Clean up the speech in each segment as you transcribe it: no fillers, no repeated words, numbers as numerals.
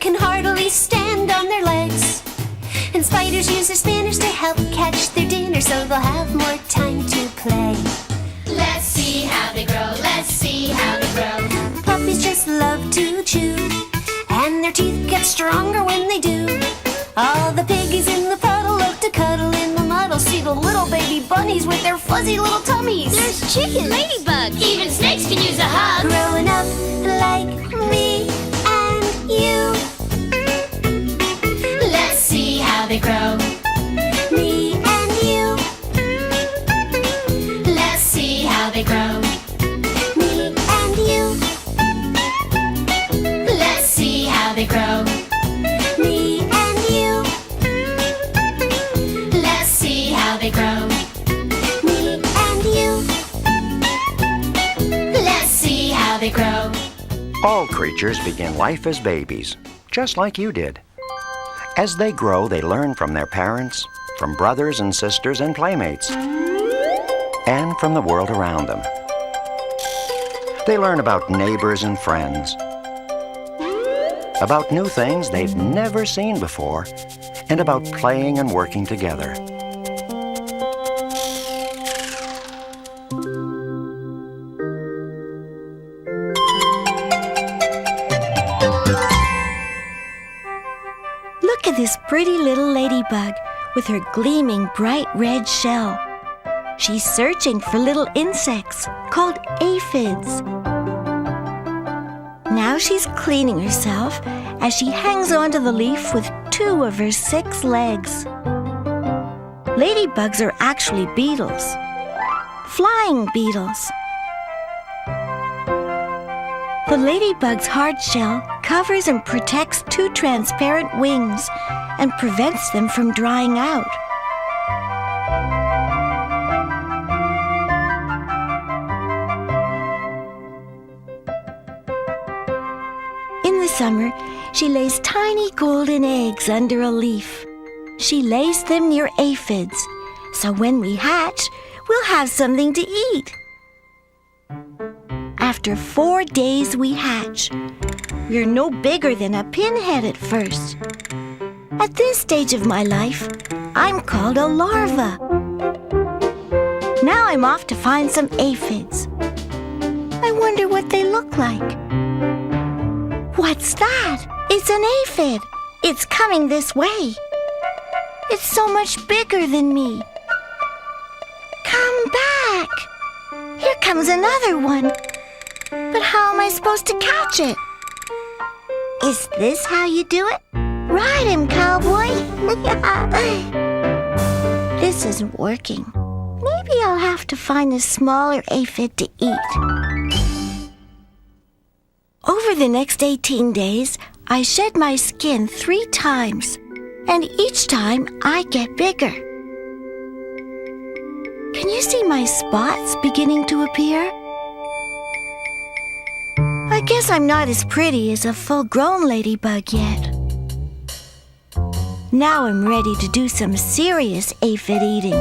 can hardly stand on their legs. And spiders use their spinners to help catch their dinner, so they'll have more time to play. Let's see how they grow, let's see how they grow. Puppies just love to chew, and their teeth get stronger when they do. All the piggies in the puddle love to cuddle in the muddle. See the little baby bunnies with their fuzzy little tummies. There's chickens, ladybugs, even snakes can use a hug. Growing up like me and you. Let's see how they grow. Me and you. Let's see how they grow. Me and you. Let's see how they grow. Me and you. Let's see how they grow. Me and you. Let's see how they grow. All creatures begin life as babies, just like you did. As they grow, they learn from their parents, from brothers and sisters and playmates, and from the world around them. They learn about neighbors and friends, about new things they've never seen before, and about playing and working together. Look at this pretty little ladybug with her gleaming bright red shell. She's searching for little insects called aphids. Now she's cleaning herself as she hangs onto the leaf with 2 of her 6 legs. Ladybugs are actually beetles, flying beetles. The ladybug's hard shell covers and protects 2 transparent wings and prevents them from drying out. In the summer, she lays tiny golden eggs under a leaf. She lays them near aphids, so when we hatch, we'll have something to eat. After 4 days we hatch. We're no bigger than a pinhead at first. At this stage of my life, I'm called a larva. Now I'm off to find some aphids. I wonder what they look like. What's that? It's an aphid. It's coming this way. It's so much bigger than me. Come back. Here comes another one. But how am I supposed to catch it? Is this how you do it? Ride him, cowboy. This isn't working. Maybe I'll have to find a smaller aphid to eat. Over the next 18 days, I shed my skin 3 times, and each time I get bigger. Can you see my spots beginning to appear? I guess I'm not as pretty as a full-grown ladybug yet. Now I'm ready to do some serious aphid eating.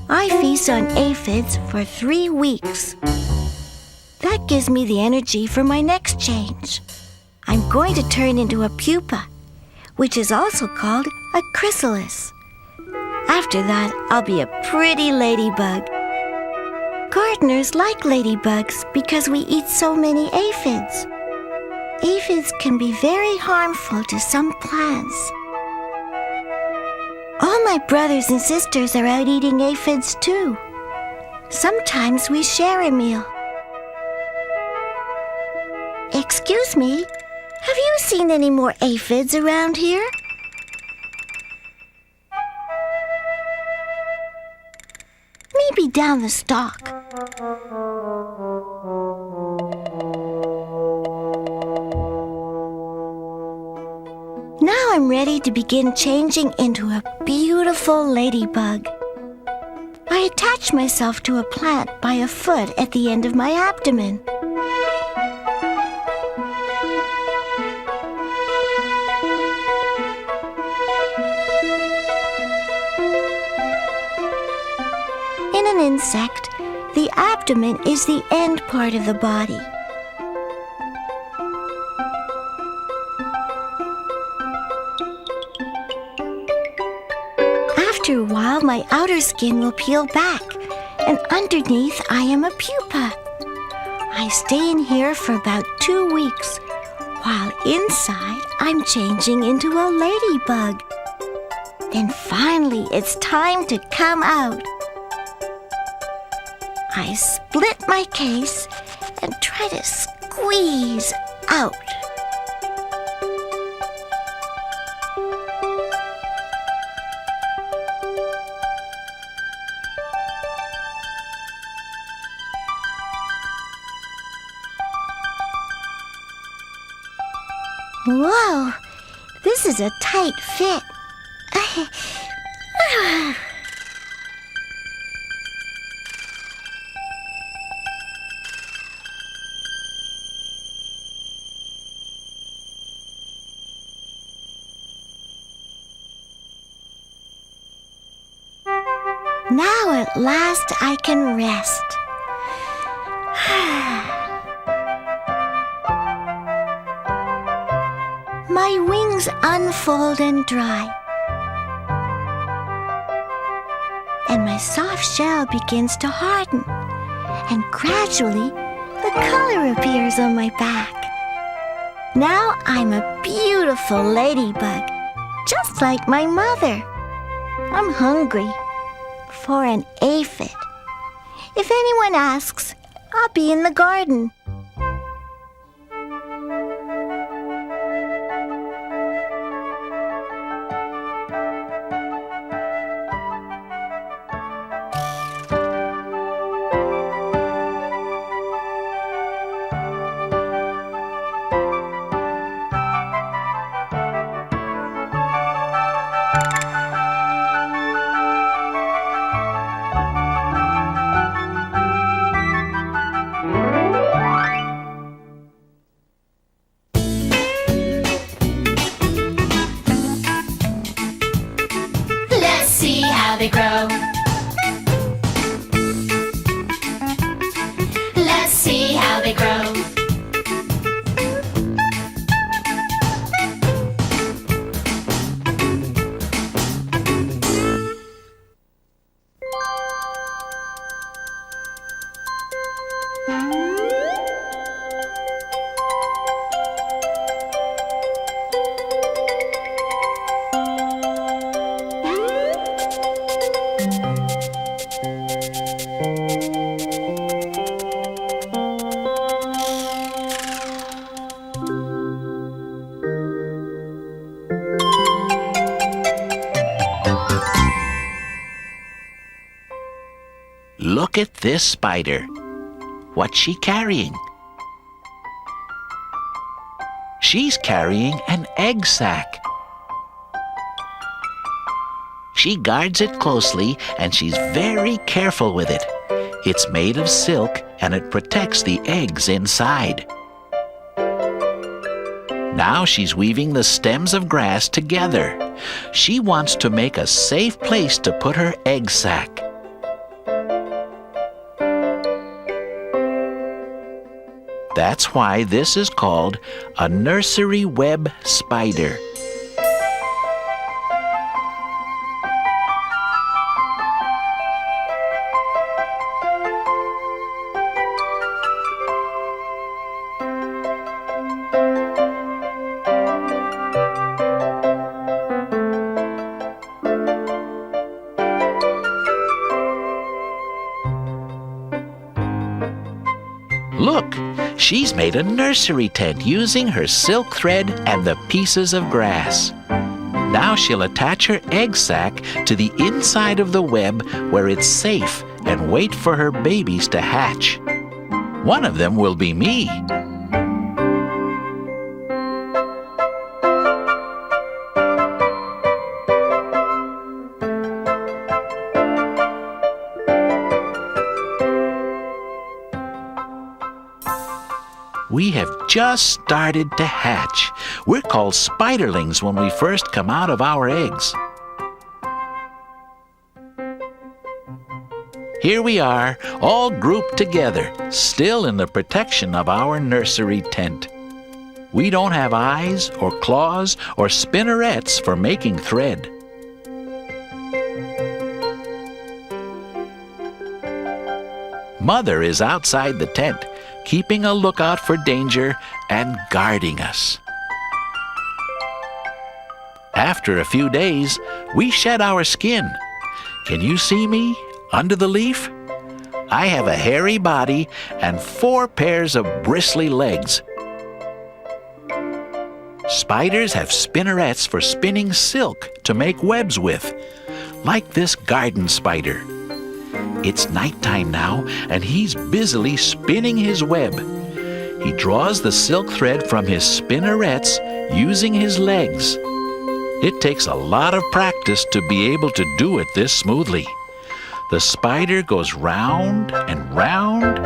I feast on aphids for 3 weeks. That gives me the energy for my next change. I'm going to turn into a pupa, which is also called a chrysalis. After that, I'll be a pretty ladybug. Gardeners like ladybugs because we eat so many aphids. Aphids can be very harmful to some plants. All my brothers and sisters are out eating aphids too. Sometimes we share a meal. Excuse me, have you seen any more aphids around here? Maybe down the stalk. Now I'm ready to begin changing into a beautiful ladybug. I attach myself to a plant by a foot at the end of my abdomen. In an insect, the abdomen is the end part of the body. while, my outer skin will peel back, and underneath I am a pupa. I stay in here for about 2 weeks, while inside I'm changing into a ladybug. Then finally it's time to come out. I split my case and try to squeeze out. Whoa, this is a tight fit. Now at last I can rest. My wings unfold and dry, and my soft shell begins to harden, and gradually the color appears on my back. Now I'm a beautiful ladybug, just like my mother. I'm hungry for an aphid. If anyone asks, I'll be in the garden. Let's see how they grow. Let's see how they grow. Look at this spider. What's she carrying? She's carrying an egg sac. She guards it closely and she's very careful with it. It's made of silk and it protects the eggs inside. Now she's weaving the stems of grass together. She wants to make a safe place to put her egg sac. That's why this is called a nursery web spider. Look, she's made a nursery tent using her silk thread and the pieces of grass. Now she'll attach her egg sac to the inside of the web where it's safe and wait for her babies to hatch. One of them will be me. We have just started to hatch. We're called spiderlings when we first come out of our eggs. Here we are, all grouped together, still in the protection of our nursery tent. We don't have eyes or claws or spinnerets for making thread. Mother is outside the tent, keeping a lookout for danger and guarding us. After a few days, we shed our skin. Can you see me under the leaf? I have a hairy body and 4 pairs of bristly legs. Spiders have spinnerets for spinning silk to make webs with, like this garden spider. It's nighttime now, and he's busily spinning his web. He draws the silk thread from his spinnerets using his legs. It takes a lot of practice to be able to do it this smoothly. The spider goes round and round,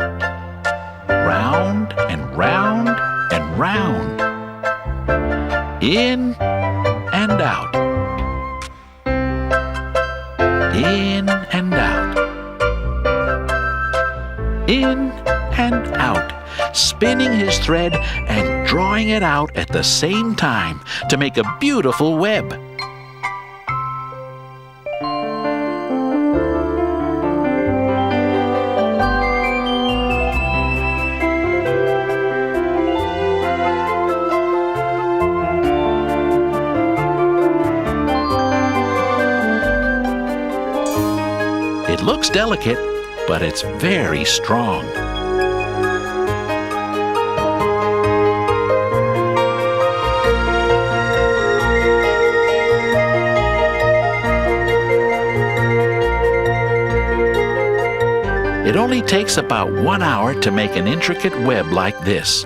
round and round and round, in and out, in and out, in and out, spinning his thread and drawing it out at the same time to make a beautiful web. It looks delicate, but it's very strong. It only takes about 1 hour to make an intricate web like this,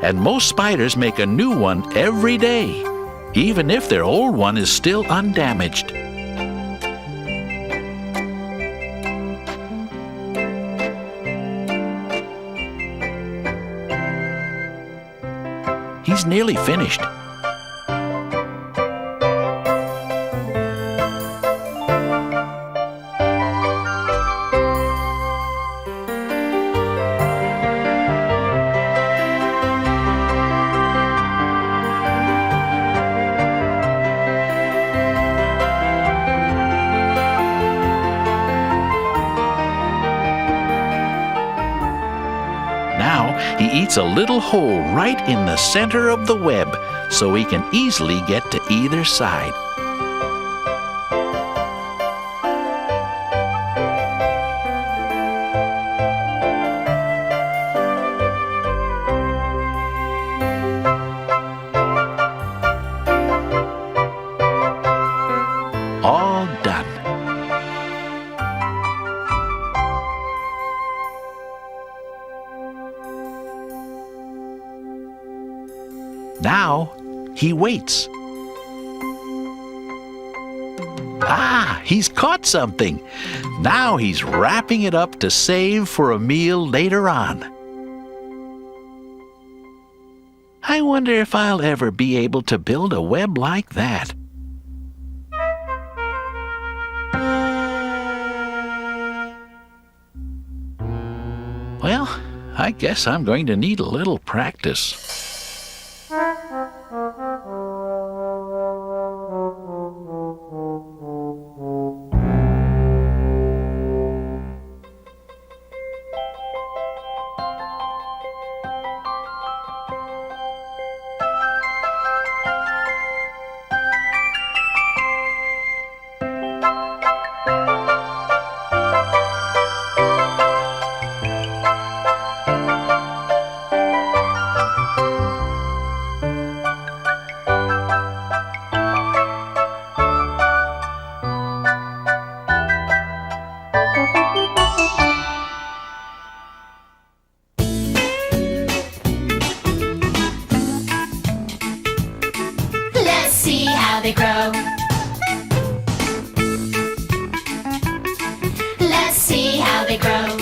and most spiders make a new one every day, even if their old one is still undamaged. He's nearly finished. He eats a little hole right in the center of the web so he can easily get to either side. All done. Now, he waits. Ah, he's caught something. Now he's wrapping it up to save for a meal later on. I wonder if I'll ever be able to build a web like that. Well, I guess I'm going to need a little practice. Let's see how they grow. Let's see how they grow.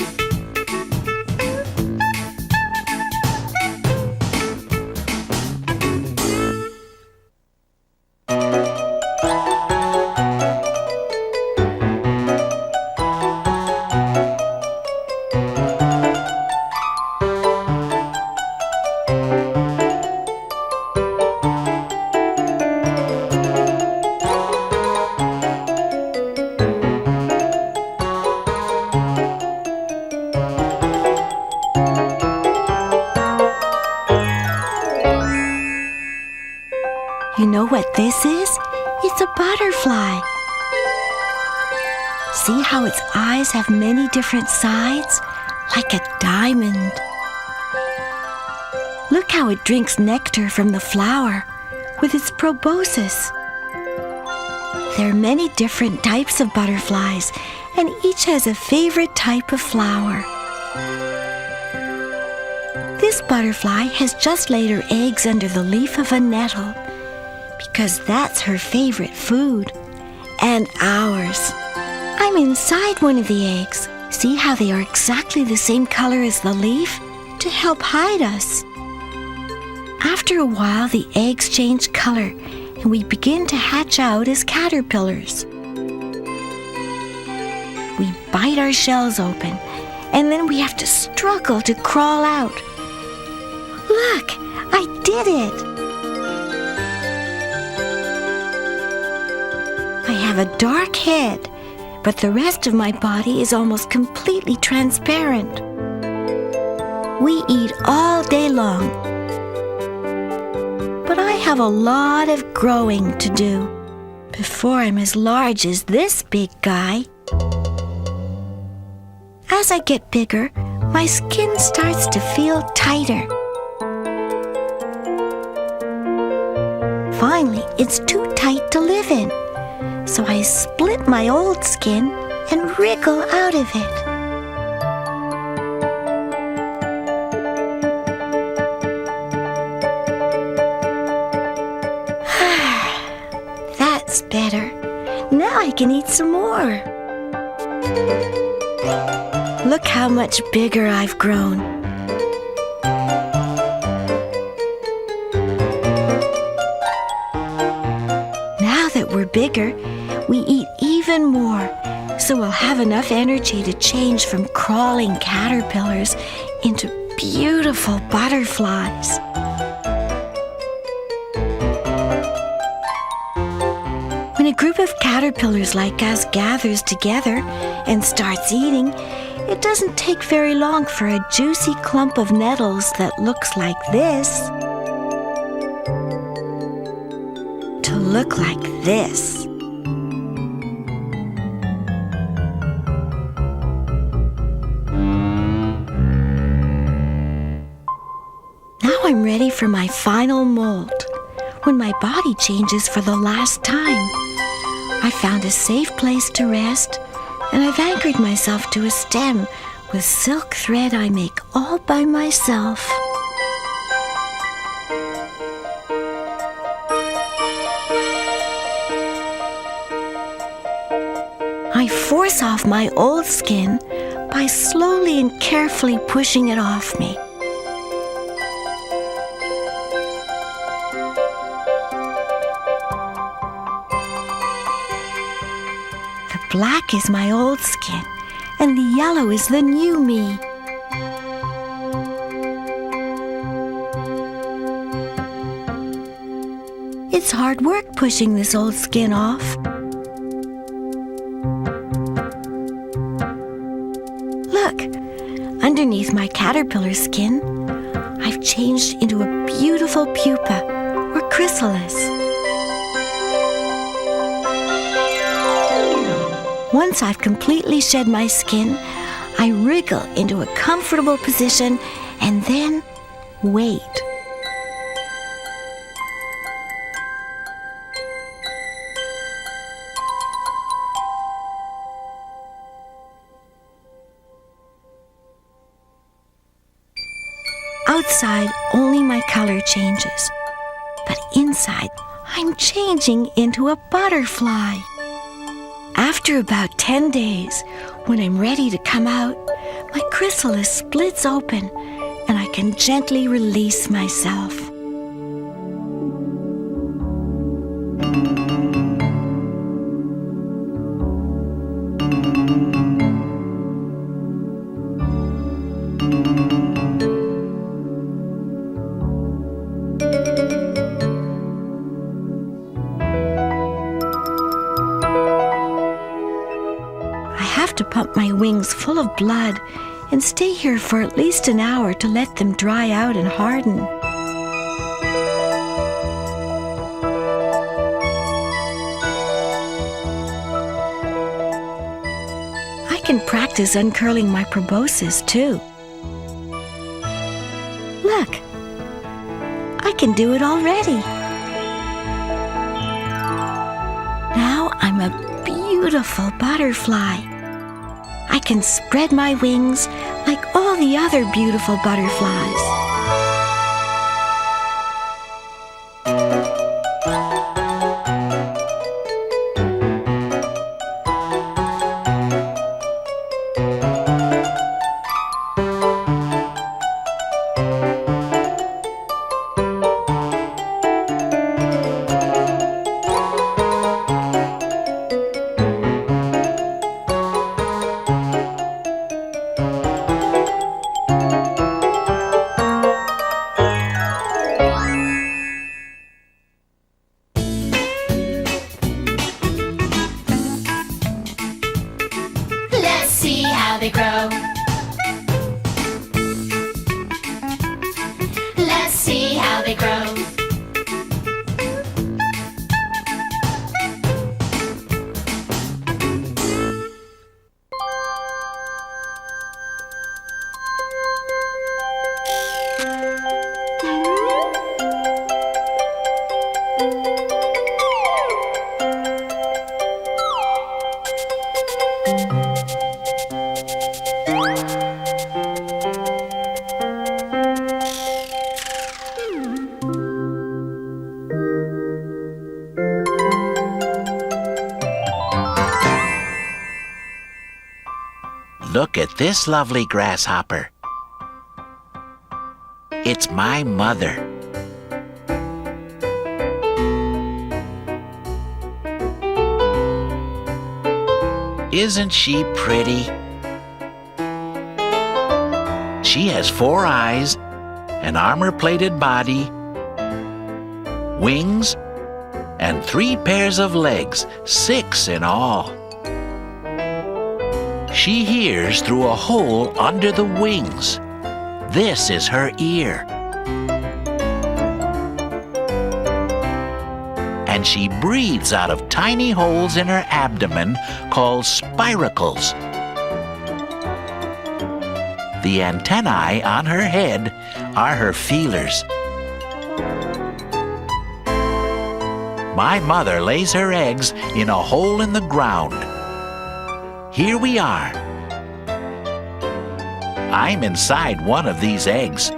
You know what this is? It's a butterfly. See how its eyes have many different sides? Like a diamond. Look how it drinks nectar from the flower with its proboscis. There are many different types of butterflies, and each has a favorite type of flower. This butterfly has just laid her eggs under the leaf of a nettle because that's her favorite food, and ours. I'm inside one of the eggs. See how they are exactly the same color as the leaf? To help hide us. After a while, the eggs change color and we begin to hatch out as caterpillars. We bite our shells open and then we have to struggle to crawl out. Look, I did it! I have a dark head, but the rest of my body is almost completely transparent. We eat all day long, but I have a lot of growing to do before I'm as large as this big guy. As I get bigger, my skin starts to feel tighter. Finally, it's too tight to live in. So I split my old skin and wriggle out of it. That's better. Now I can eat some more. Look how much bigger I've grown. Now that we're bigger, we eat even more, so we'll have enough energy to change from crawling caterpillars into beautiful butterflies. When a group of caterpillars like us gathers together and starts eating, it doesn't take very long for a juicy clump of nettles that looks like this to look like this. I'm ready for my final mold, when my body changes for the last time. I found a safe place to rest, and I've anchored myself to a stem with silk thread I make all by myself. I force off my old skin by slowly and carefully pushing it off me. Black is my old skin, and the yellow is the new me. It's hard work pushing this old skin off. Look, underneath my caterpillar skin, I've changed into a beautiful pupa or chrysalis. Once I've completely shed my skin, I wriggle into a comfortable position and then wait. Outside, only my color changes, but inside, I'm changing into a butterfly. After about 10 days, when I'm ready to come out, my chrysalis splits open and I can gently release myself. To pump my wings full of blood and stay here for at least an hour to let them dry out and harden. can practice uncurling my proboscis, too. Look, I can do it already. Now I'm a beautiful butterfly. I can spread my wings like all the other beautiful butterflies. Let's see how they grow. Let's see how they grow. Look at this lovely grasshopper. It's my mother. Isn't she pretty? She has 4 eyes, an armor-plated body, wings, and 3 pairs of legs, 6 in all. She hears through a hole under the wings. This is her ear. And she breathes out of tiny holes in her abdomen called spiracles. The antennae on her head are her feelers. My mother lays her eggs in a hole in the ground. Here we are. I'm inside one of these eggs.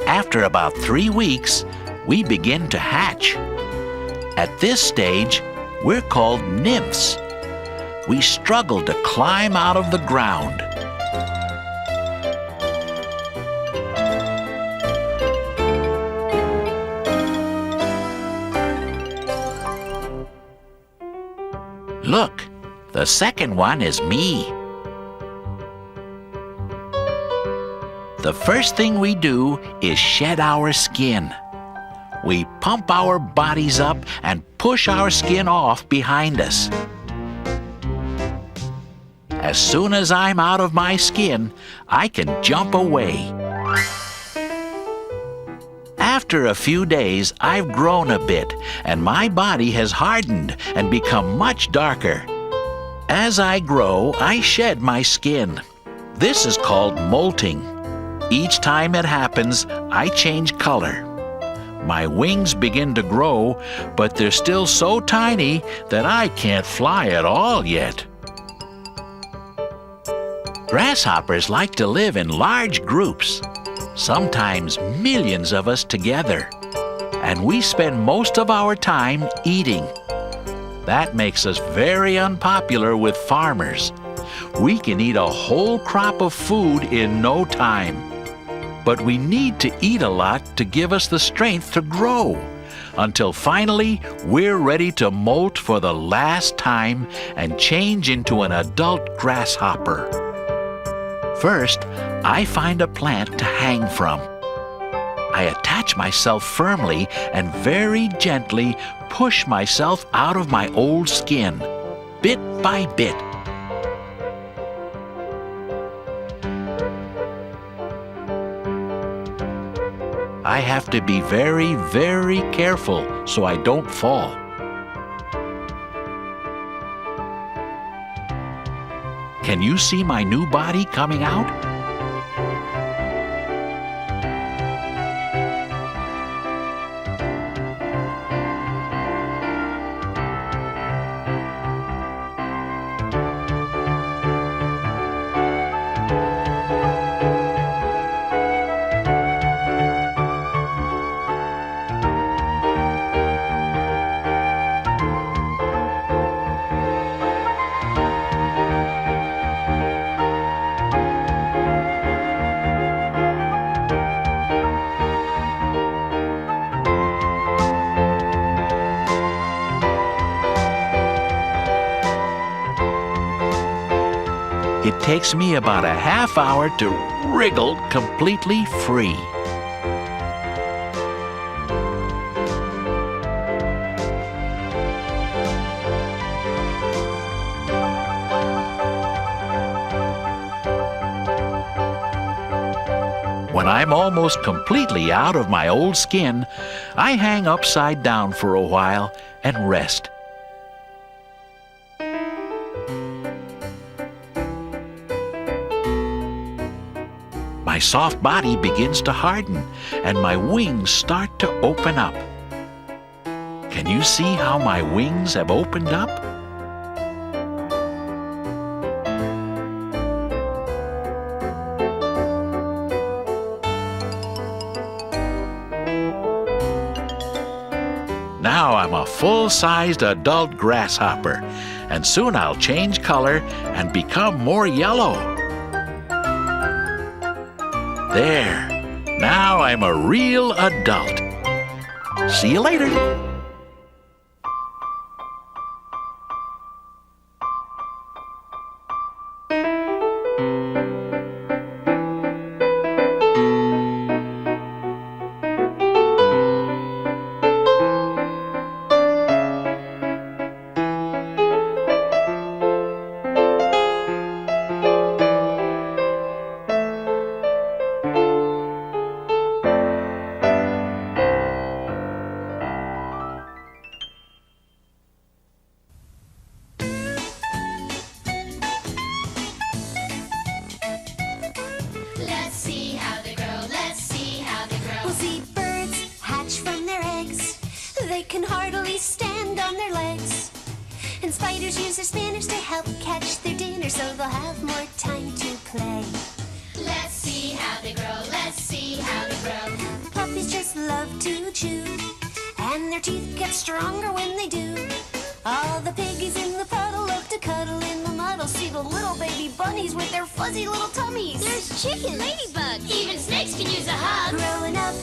After about 3 weeks, we begin to hatch. At this stage, we're called nymphs. We struggle to climb out of the ground. Look, the second one is me. The first thing we do is shed our skin. We pump our bodies up and push our skin off behind us. As soon as I'm out of my skin, I can jump away. After a few days, I've grown a bit, and my body has hardened and become much darker. As I grow, I shed my skin. This is called molting. Each time it happens, I change color. My wings begin to grow, but they're still so tiny that I can't fly at all yet. Grasshoppers like to live in large groups, sometimes millions of us together, and we spend most of our time eating. That makes us very unpopular with farmers. We can eat a whole crop of food in no time. But we need to eat a lot to give us the strength to grow, until finally we're ready to molt for the last time and change into an adult grasshopper. First, I find a plant to hang from. I attach myself firmly and very gently push myself out of my old skin, bit by bit. I have to be very, very careful so I don't fall. Can you see my new body coming out? It takes me about a half hour to wriggle completely free. When I'm almost completely out of my old skin, I hang upside down for a while and rest. My soft body begins to harden and my wings start to open up. Can you see how my wings have opened up? Now I'm a full-sized adult grasshopper, and soon I'll change color and become more yellow. There, now I'm a real adult. See you later. Let's see how they grow, let's see how they grow. We'll see birds hatch from their eggs. They can hardly stand on their legs. And spiders use their spinners to help catch their dinner, so they'll have more time to play. Let's see how they grow, let's see how they grow. Puppies just love to chew, and their teeth get stronger when they do. All the piggies in the puddle love to cuddle in the muddle. See the little baby bunnies with their fuzzy little tummies. There's chicken, ladybugs, even snakes can use a hug. Growing up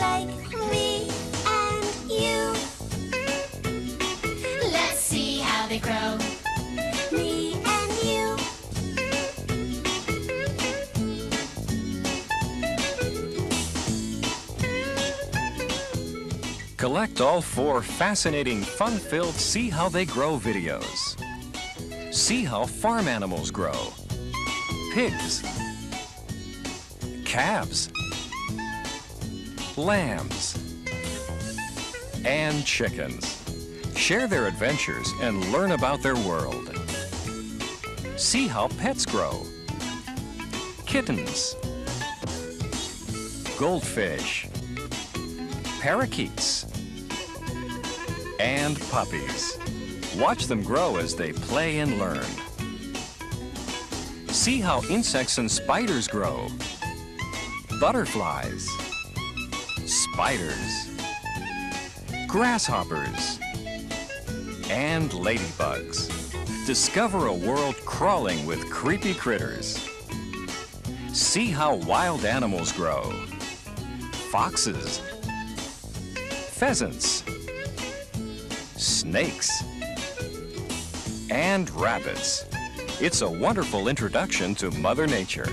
like me and you. Let's see how they grow. Me and you. Collect all 4 fascinating, fun-filled See How They Grow videos. See how farm animals grow. Pigs. Calves. Lambs. And chickens. Share their adventures and learn about their world. See how pets grow. Kittens. Goldfish. Parakeets. And puppies. Watch them grow as they play and learn. See how insects and spiders grow. Butterflies. Spiders. Grasshoppers. And ladybugs. Discover a world crawling with creepy critters. See how wild animals grow. Foxes. Pheasants. Snakes. And rabbits. It's a wonderful introduction to Mother Nature.